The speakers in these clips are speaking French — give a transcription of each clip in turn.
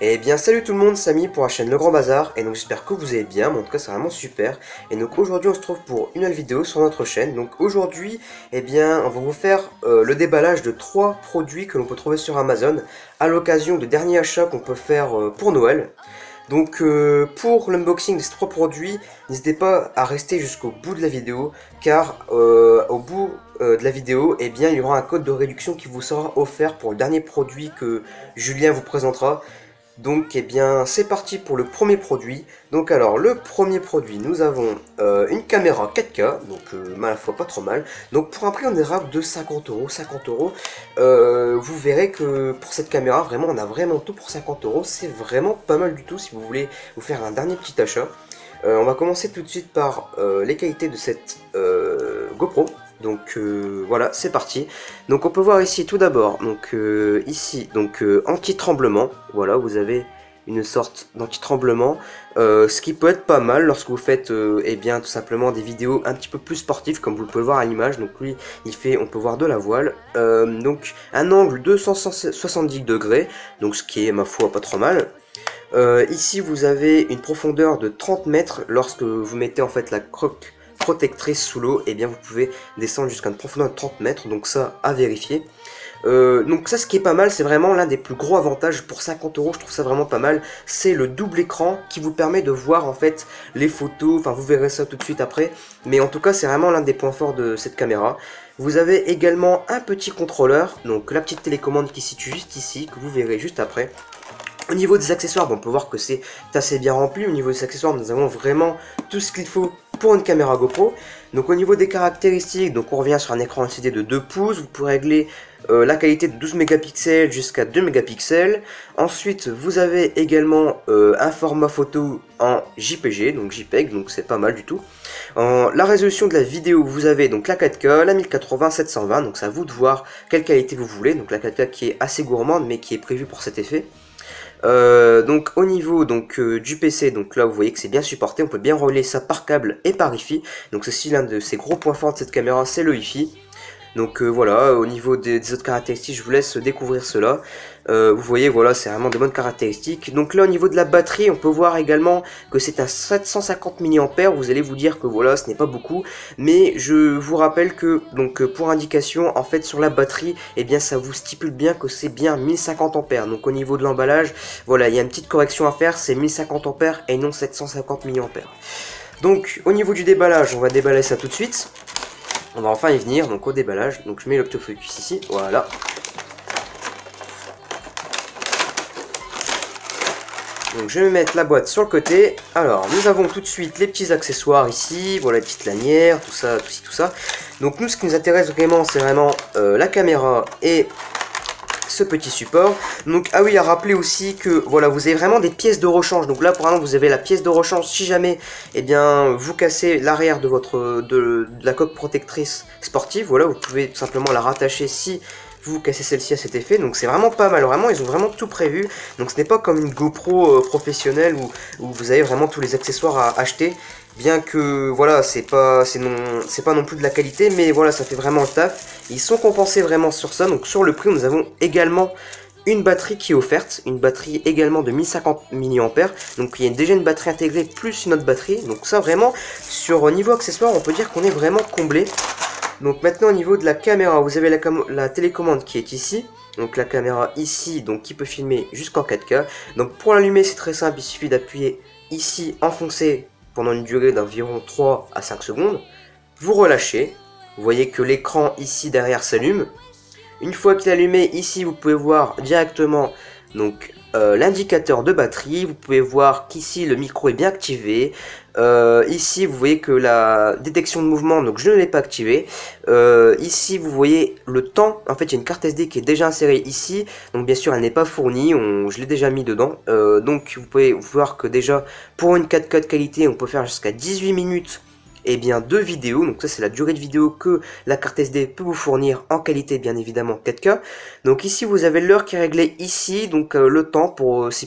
Eh bien salut tout le monde, Samy pour la chaîne Le Grand Bazar, et donc j'espère que vous allez bien, mais en tout cas c'est vraiment super. Et donc aujourd'hui on se trouve pour une nouvelle vidéo sur notre chaîne. Donc aujourd'hui, eh bien on va vous faire le déballage de 3 produits que l'on peut trouver sur Amazon, à l'occasion de derniers achats qu'on peut faire pour Noël. Donc pour l'unboxing de ces 3 produits, n'hésitez pas à rester jusqu'au bout de la vidéo, car au bout de la vidéo, eh bien il y aura un code de réduction qui vous sera offert pour le dernier produit que Julien vous présentera. Donc eh bien c'est parti pour le premier produit. Donc alors le premier produit, nous avons une caméra 4K, donc ma foi pas trop mal. Donc pour un prix on est rare de 50 euros, vous verrez que pour cette caméra vraiment on a vraiment tout pour 50 euros. C'est vraiment pas mal du tout si vous voulez vous faire un dernier petit achat. On va commencer tout de suite par les qualités de cette GoPro. Donc voilà, c'est parti. Donc on peut voir ici tout d'abord, donc ici, donc anti-tremblement. Voilà, vous avez une sorte d'anti-tremblement, ce qui peut être pas mal lorsque vous faites, eh bien tout simplement des vidéos un petit peu plus sportives, comme vous pouvez le voir à l'image. Donc lui, il fait, on peut voir de la voile, donc un angle de 170 degrés, donc ce qui est ma foi pas trop mal. Ici vous avez une profondeur de 30 mètres lorsque vous mettez en fait la coque protectrice sous l'eau, et bien vous pouvez descendre jusqu'à une profondeur de 30 mètres, donc ça à vérifier. Donc ça, ce qui est pas mal, c'est vraiment l'un des plus gros avantages pour 50 euros, je trouve ça vraiment pas mal, c'est le double écran qui vous permet de voir en fait les photos, enfin vous verrez ça tout de suite après, mais en tout cas c'est vraiment l'un des points forts de cette caméra. Vous avez également un petit contrôleur, donc la petite télécommande qui se situe juste ici, que vous verrez juste après. Au niveau des accessoires, bon, on peut voir que c'est assez bien rempli. Au niveau des accessoires, nous avons vraiment tout ce qu'il faut pour une caméra GoPro. Donc au niveau des caractéristiques, donc on revient sur un écran LCD de 2 pouces. Vous pourrez régler la qualité de 12 mégapixels jusqu'à 2 mégapixels. Ensuite, vous avez également un format photo en JPG, donc JPEG, donc c'est pas mal du tout. La résolution de la vidéo, vous avez donc la 4K, la 1080-720, donc c'est à vous de voir quelle qualité vous voulez. Donc la 4K qui est assez gourmande, mais qui est prévue pour cet effet. Donc au niveau du PC, donc là vous voyez que c'est bien supporté, on peut bien relier ça par câble et par Wi-Fi. Donc ceci, l'un de ces gros points forts de cette caméra, c'est le Wi-Fi. Donc voilà, au niveau des autres caractéristiques, je vous laisse découvrir cela. Vous voyez, voilà, c'est vraiment de bonnes caractéristiques. Donc là, au niveau de la batterie, on peut voir également que c'est un 750 mAh. Vous allez vous dire que voilà, ce n'est pas beaucoup. Mais je vous rappelle que, donc pour indication, en fait, sur la batterie, eh bien, ça vous stipule bien que c'est bien 1050 ampères. Donc au niveau de l'emballage, voilà, il y a une petite correction à faire, c'est 1050 ampères et non 750 mAh. Donc au niveau du déballage, on va déballer ça tout de suite. On va enfin y venir, donc au déballage. Donc je mets l'octofocus ici, voilà. Donc je vais mettre la boîte sur le côté. Alors nous avons tout de suite les petits accessoires ici, voilà, les petites lanières, tout ça, tout ça. Donc nous, ce qui nous intéresse vraiment, c'est vraiment la caméra et ce petit support. Donc ah oui, à rappeler aussi que voilà, vous avez vraiment des pièces de rechange. Donc là, par exemple, vous avez la pièce de rechange si jamais, eh bien, vous cassez l'arrière de la coque protectrice sportive. Voilà, vous pouvez tout simplement la rattacher si vous cassez celle-ci à cet effet. Donc c'est vraiment pas mal, vraiment, ils ont vraiment tout prévu. Donc ce n'est pas comme une GoPro professionnelle où vous avez vraiment tous les accessoires à acheter. Bien que voilà, c'est pas non plus de la qualité, mais voilà, ça fait vraiment le taf. Ils sont compensés vraiment sur ça. Donc sur le prix, nous avons également une batterie qui est offerte, une batterie également de 1050 mAh. Donc il y a déjà une batterie intégrée plus une autre batterie. Donc ça vraiment, sur niveau accessoire, on peut dire qu'on est vraiment comblé. Donc maintenant au niveau de la caméra, vous avez la télécommande qui est ici. Donc la caméra ici, donc qui peut filmer jusqu'en 4K. Donc pour l'allumer, c'est très simple, il suffit d'appuyer ici, enfoncer pendant une durée d'environ 3 à 5 secondes. Vous relâchez, vous voyez que l'écran ici derrière s'allume. Une fois qu'il est allumé, ici vous pouvez voir directement donc l'indicateur de batterie. Vous pouvez voir qu'ici le micro est bien activé. Ici vous voyez que la détection de mouvement, donc je ne l'ai pas activé. Ici vous voyez le temps, en fait il y a une carte SD qui est déjà insérée ici, donc bien sûr elle n'est pas fournie, je l'ai déjà mis dedans. Donc vous pouvez voir que déjà pour une 4K de qualité on peut faire jusqu'à 18 minutes et bien de vidéos. Donc ça c'est la durée de vidéo que la carte SD peut vous fournir en qualité bien évidemment 4K. Donc ici vous avez l'heure qui est réglée ici, donc le temps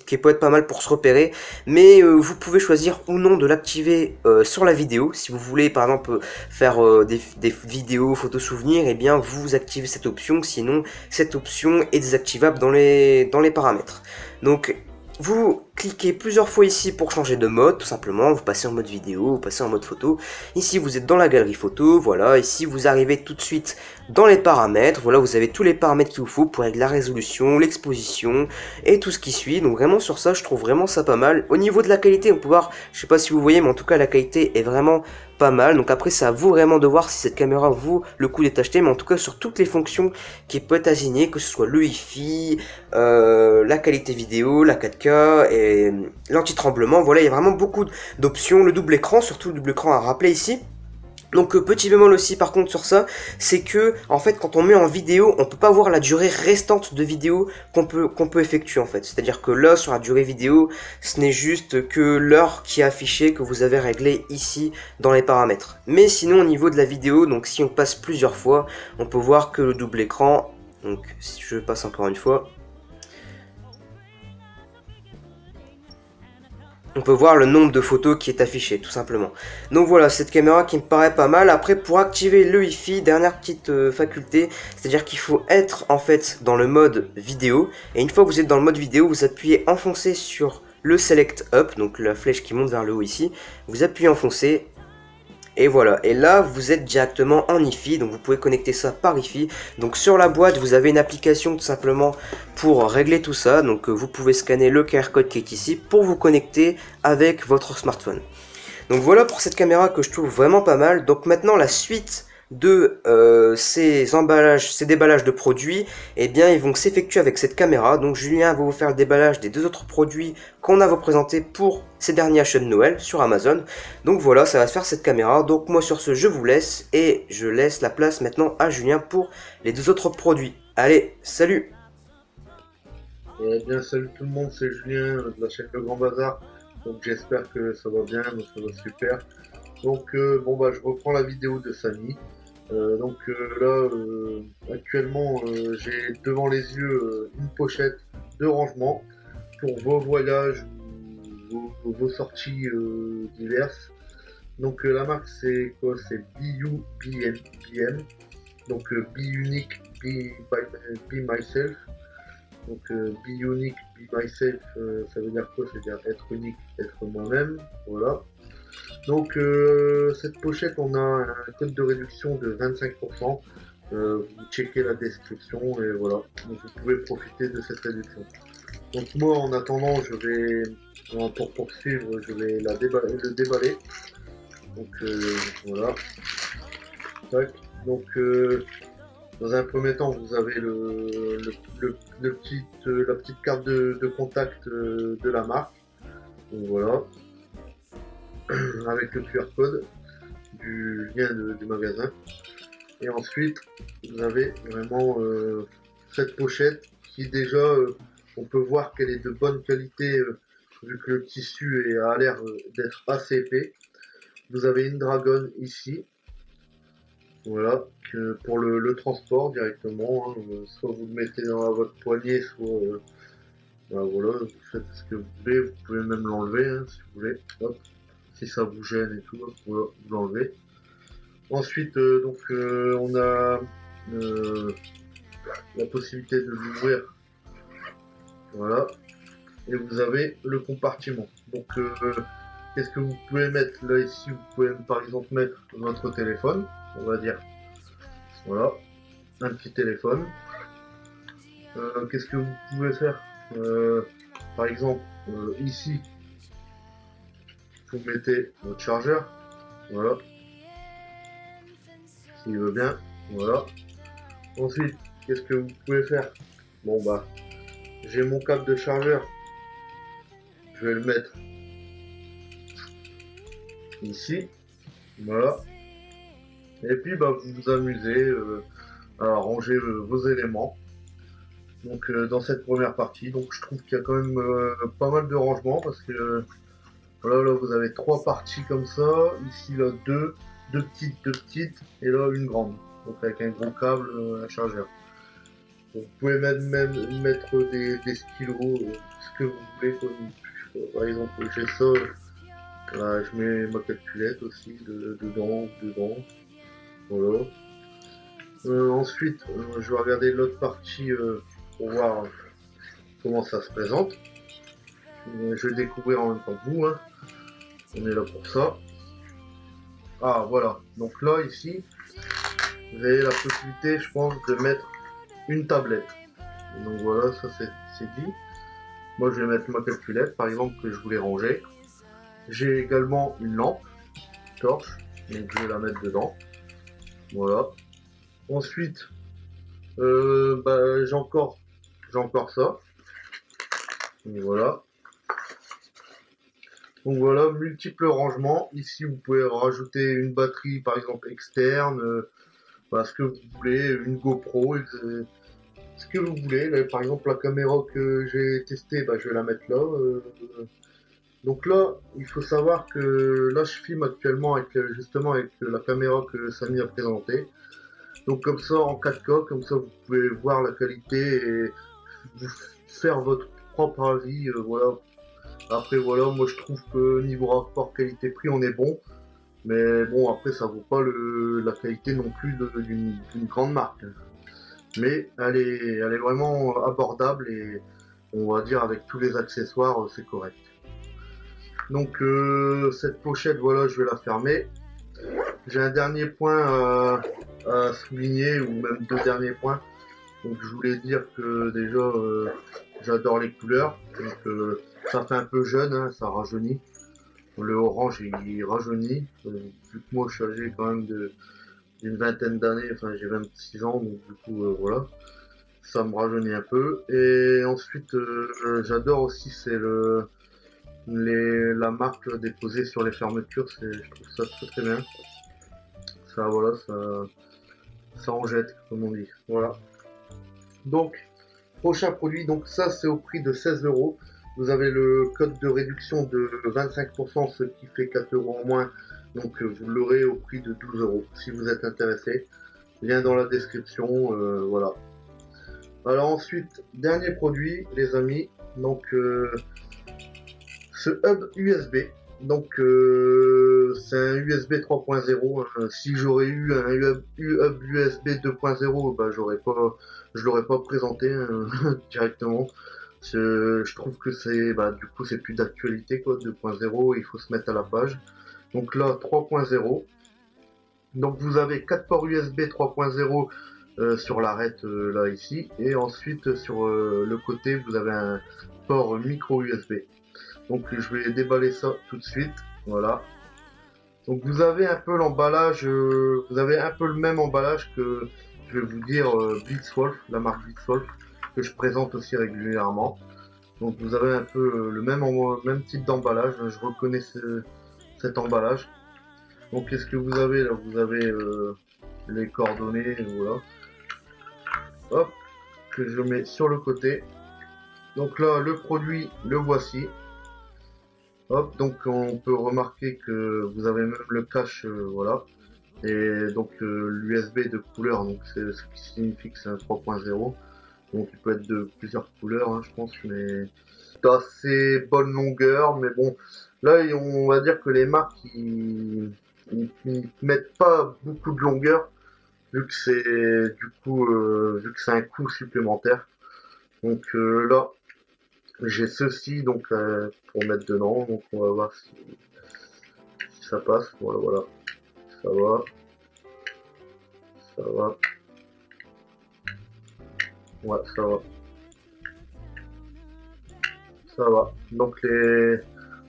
qui peut être pas mal pour se repérer, mais vous pouvez choisir ou non de l'activer sur la vidéo. Si vous voulez par exemple faire des vidéos photos souvenirs, et bien vous activez cette option, sinon cette option est désactivable dans les paramètres. Donc vous cliquez plusieurs fois ici pour changer de mode, tout simplement, vous passez en mode vidéo, vous passez en mode photo. Ici vous êtes dans la galerie photo, voilà, ici vous arrivez tout de suite dans les paramètres, voilà, vous avez tous les paramètres qu'il vous faut pour régler la résolution, l'exposition et tout ce qui suit. Donc vraiment sur ça, je trouve vraiment ça pas mal. Au niveau de la qualité, on peut voir, je sais pas si vous voyez, mais en tout cas la qualité est vraiment pas mal. Donc après c'est à vous vraiment de voir si cette caméra vaut le coup d'être achetée, mais en tout cas sur toutes les fonctions qui peuvent être assignées, que ce soit le Wi-Fi, la qualité vidéo, la 4K et l'anti-tremblement, voilà, il y a vraiment beaucoup d'options. Le double écran, surtout le double écran à rappeler ici. Donc petit bémol aussi par contre sur ça, c'est que en fait quand on met en vidéo, on peut pas voir la durée restante de vidéo qu'on peut effectuer en fait. C'est-à-dire que là sur la durée vidéo, ce n'est juste que l'heure qui est affichée que vous avez réglé ici dans les paramètres. Mais sinon au niveau de la vidéo, donc si on passe plusieurs fois, on peut voir que le double écran, donc si je passe encore une fois, on peut voir le nombre de photos qui est affiché, tout simplement. Donc voilà, cette caméra qui me paraît pas mal. Après, pour activer le Wi-Fi, dernière petite faculté, c'est-à-dire qu'il faut être en fait dans le mode vidéo. Et une fois que vous êtes dans le mode vidéo, vous appuyez enfoncé sur le Select Up, donc la flèche qui monte vers le haut ici. Vous appuyez enfoncé. Et voilà, et là vous êtes directement en Wi-Fi, donc vous pouvez connecter ça par Wi-Fi. Donc sur la boîte vous avez une application tout simplement pour régler tout ça. Donc vous pouvez scanner le QR code qui est ici pour vous connecter avec votre smartphone. Donc voilà pour cette caméra que je trouve vraiment pas mal. Donc maintenant la suite de ces emballages, ces déballages de produits, eh bien ils vont s'effectuer avec cette caméra. Donc Julien va vous faire le déballage des deux autres produits qu'on a vous présenté pour ces derniers achats de Noël sur Amazon. Donc voilà, ça va se faire cette caméra. Donc moi sur ce je vous laisse et je laisse la place maintenant à Julien pour les deux autres produits. Allez, salut! Eh bien, salut tout le monde, c'est Julien de la chaîne Le Grand Bazar. Donc j'espère que ça va bien, donc ça va super. Donc bon bah je reprends la vidéo de Samy. Actuellement j'ai devant les yeux une pochette de rangement pour vos voyages ou vos sorties diverses. Donc la marque c'est quoi? C'est BU BM. Donc Be Unique, Be Myself. Donc Be Unique, Be Myself, ça veut dire quoi? Ça veut dire être unique, être moi-même. Voilà. Donc cette pochette, on a un code de réduction de 25%. Vous checkez la description et voilà. Donc, vous pouvez profiter de cette réduction. Donc moi, en attendant, je vais, pour poursuivre, je vais le déballer. Donc voilà. Tac. Donc dans un premier temps, vous avez la petite carte de contact de la marque. Donc voilà, avec le QR code du lien du magasin. Et ensuite, vous avez vraiment cette pochette qui déjà, on peut voir qu'elle est de bonne qualité vu que le tissu a l'air d'être assez épais. Vous avez une dragonne ici. Voilà, que pour le transport directement, hein, soit vous le mettez dans votre poignet, soit bah voilà, vous faites ce que vous voulez, vous pouvez même l'enlever hein, si vous voulez, hop, si ça vous gêne et tout, voilà, vous l'enlevez. Ensuite, on a la possibilité de l'ouvrir, voilà, et vous avez le compartiment. Donc, qu'est-ce que vous pouvez mettre là ici? Vous pouvez par exemple mettre votre téléphone, on va dire, voilà, un petit téléphone. Qu'est-ce que vous pouvez faire? Par exemple, ici, vous mettez votre chargeur, voilà, s'il veut bien, voilà. Ensuite, qu'est-ce que vous pouvez faire? Bon bah, j'ai mon câble de chargeur, je vais le mettre ici, voilà. Et puis bah, vous vous amusez à ranger vos éléments. Donc dans cette première partie, donc je trouve qu'il y a quand même pas mal de rangements parce que voilà, là vous avez trois parties comme ça, ici là deux petites, et là une grande. Donc avec un gros câble, un chargeur. Donc, vous pouvez même mettre des stylos, ce que vous voulez. Par exemple, j'ai ça, là, je mets ma calculette aussi dedans. Voilà. Ensuite, je vais regarder l'autre partie pour voir comment ça se présente. je vais découvrir en même temps que vous, hein. On est là pour ça. Ah voilà, donc là ici, vous avez la possibilité, je pense, de mettre une tablette. Donc voilà, ça c'est dit. Moi je vais mettre ma calculette, par exemple, que je voulais ranger. J'ai également une lampe torche, donc je vais la mettre dedans. Voilà. Ensuite, j'ai encore ça. Donc voilà. Donc voilà, multiples rangements. Ici, vous pouvez rajouter une batterie, par exemple, externe, ce que vous voulez, une GoPro, ce que vous voulez. Là, par exemple, la caméra que j'ai testée, je vais la mettre là. Donc là, il faut savoir que là, je filme actuellement justement avec la caméra que Samy a présentée. Donc comme ça, en 4K, comme ça, vous pouvez voir la qualité et vous faire votre propre avis. Voilà. Après, voilà, moi je trouve que niveau rapport qualité-prix, on est bon. Mais bon, après, ça vaut pas la qualité non plus d'une grande marque. Mais elle est vraiment abordable et on va dire avec tous les accessoires, c'est correct. Donc cette pochette, voilà, je vais la fermer. J'ai un dernier point à souligner, ou même deux derniers points. Donc je voulais dire que déjà, j'adore les couleurs. Donc ça fait un peu jeune, hein, ça rajeunit. Le orange il rajeunit. Vu que moi je suis âgé quand même d'une vingtaine d'années, enfin j'ai 26 ans, donc du coup voilà. Ça me rajeunit un peu. Et ensuite j'adore aussi, c'est la marque déposée sur les fermetures, je trouve ça très très bien. Ça voilà, ça en jette comme on dit. Voilà. Donc prochain produit, donc ça c'est au prix de 16 €. Vous avez le code de réduction de 25%, ce qui fait 4 € en moins. Donc vous l'aurez au prix de 12 € si vous êtes intéressé. Lien dans la description, voilà. Alors ensuite, dernier produit les amis, donc ce hub USB. Donc c'est un USB 3.0. Si j'aurais eu un hub USB 2.0, je l'aurais pas présenté directement. Je trouve que du coup c'est plus d'actualité quoi. 2.0, il faut se mettre à la page. Donc là 3.0. Donc vous avez 4 ports USB 3.0 sur l'arête là ici, et ensuite sur le côté vous avez un port micro USB. Donc je vais déballer ça tout de suite. Voilà. Donc vous avez un peu l'emballage, vous avez un peu le même emballage que je vais vous dire Blitzwolf, la marque Blitzwolf, que je présente aussi régulièrement. Donc vous avez un peu le même type d'emballage. Je reconnais cet emballage. Donc qu'est-ce que vous avez là? Vous avez les coordonnées, voilà. Hop, que je mets sur le côté. Donc là, le produit, le voici. Hop, donc on peut remarquer que vous avez même le cache, voilà. Et donc l'USB de couleur, donc c'est ce qui signifie que c'est un 3.0. Donc il peut être de plusieurs couleurs, hein, je pense, mais d'assez bonne longueur. Mais bon, là on va dire que les marques ils mettent pas beaucoup de longueur, vu que c'est vu que c'est un coût supplémentaire. Donc là j'ai ceci donc pour mettre dedans, donc on va voir si ça passe. Voilà, ça va, ouais, ça va. Donc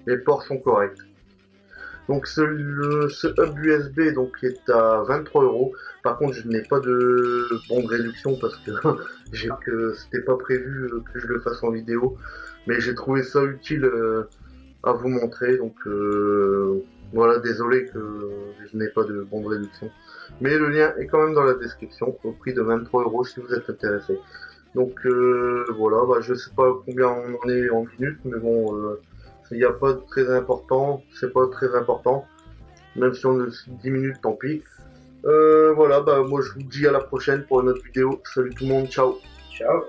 les ports sont corrects. Donc ce hub USB donc est à 23 €. Par contre, je n'ai pas de bon de réduction parce que c'était pas prévu que je le fasse en vidéo, mais j'ai trouvé ça utile à vous montrer. Donc voilà, désolé que je n'ai pas de bon de réduction, mais le lien est quand même dans la description au prix de 23 € si vous êtes intéressé. Donc voilà, je sais pas combien on en est en minutes, mais bon. Il n'y a pas de très important, c'est pas très important, même si on a 10 minutes, tant pis. Voilà, moi je vous dis à la prochaine pour une autre vidéo. Salut tout le monde, ciao. Ciao.